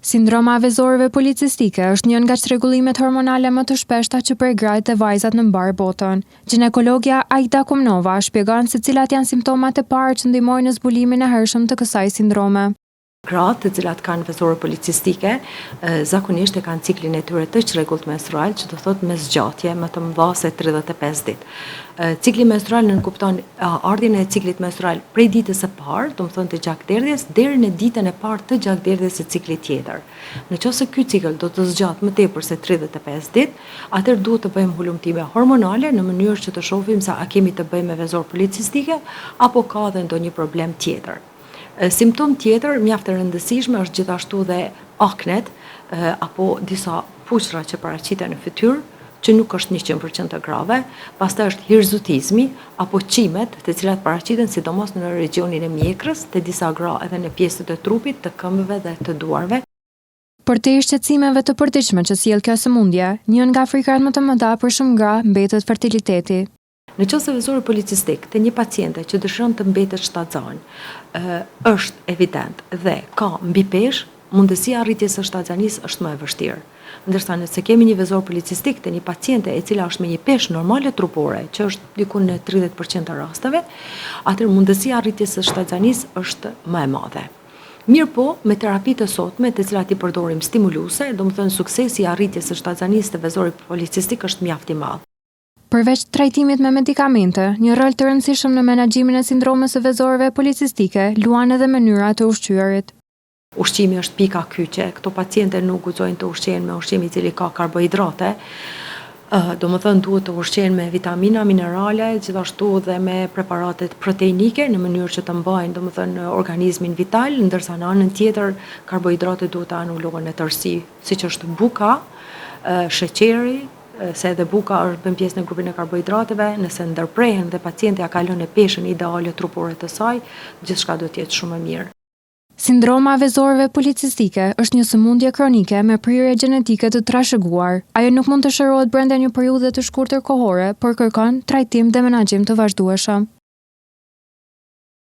Sindroma vezorëve policistike është një nga çrregullimet hormonale më të shpeshta që për gratë dhe vajzat në mbar botën. Ginekologja Aida Kumnova shpjegon se cilat janë simptomat e parë që ndihmojnë në zbulimin e hershëm të kësaj sindrome. Gratë të cilat kanë vezore policistike, zakonisht e kanë ciklin e tyre të çrregullt menstrual, që do thotë me zgjatje më të mëdha se 35 ditë. Cikli menstrual nënkupton ardhjen e ciklit menstrual prej ditës së parë, do të thonë të gjakderdhjes, deri në ditën e parë të gjakderdhjes së ciklit tjetër. Nëse ky cikël do të zgjat më tepër se 35 ditë, atëherë duhet të bëjmë hulumtime hormonale në mënyrë që të shohim sa a kemi të bëjmë me vezorë policistike apo ka edhe ndonjë problem tjetër. Simptom tjetër mjaft e rëndësishme është gjithashtu dhe aknet apo disa puçra që paraqiten në fytyrë, që nuk është 100% e grave, pastaj është hirzutizmi apo qimet, të cilat paraqiten sidomos në regionin e mjekrës, të disa gra edhe në pjesët e trupit, të këmbëve dhe të duarve. Për te shqetësimeve të përditshme që sjell kjo sëmundje, një nga frikat më të mëdha për shumë gra mbetet fertiliteti. Nëse vezori policistik të një paciente që dëshiron të mbetet shtatzan është evident dhe ka mbi peshë, mundësia arritjes së shtatzanisë është më e vështirë. Ndërsa nëse kemi një vezor policistik të një paciente e cila është me një peshë normale trupore, që është diku në 30% të rasteve, atëherë mundësia arritjes së shtatzanisë është më e madhe. Mirë po, me terapitë të sotme, të cilat i përdorim stimuluese, domethënë suksesi i arritjes së shtatzanisë të vezorit policistik është mjaft i madh. Përveç trajtimit me medikamente, një rol të rëndësishëm në menaxhimin e sindromës së vezorëve policistike luan edhe mënyra të ushqyerit. Ushqimi është pika kyçe. Këto paciente nuk guxojnë të ushqehen me ushqim i cili ka karbohidrate. Domethënë duhet të ushqehen me vitamina, minerale, gjithashtu dhe me preparatet proteinike në mënyrë që të mbajnë domethënë organizmin vital, ndërsa në anën tjetër karbohidratet duhet të anulohen në tërësi, siç është buka, sheqeri, se edhe buka bën pjesë në grupin e karbohidrateve, nëse ndërprehen dhe pacienti ja kalon në peshën ideale trupore të saj, gjithçka do të jetë shumë e mirë. Sindroma vezorëve policistike është një sëmundje kronike me prirje gjenetike të trashëguar. Ajo nuk mund të shërohet brenda një periudhe të shkurtër kohore, por kërkon trajtim dhe menaxhim të vazhdueshëm.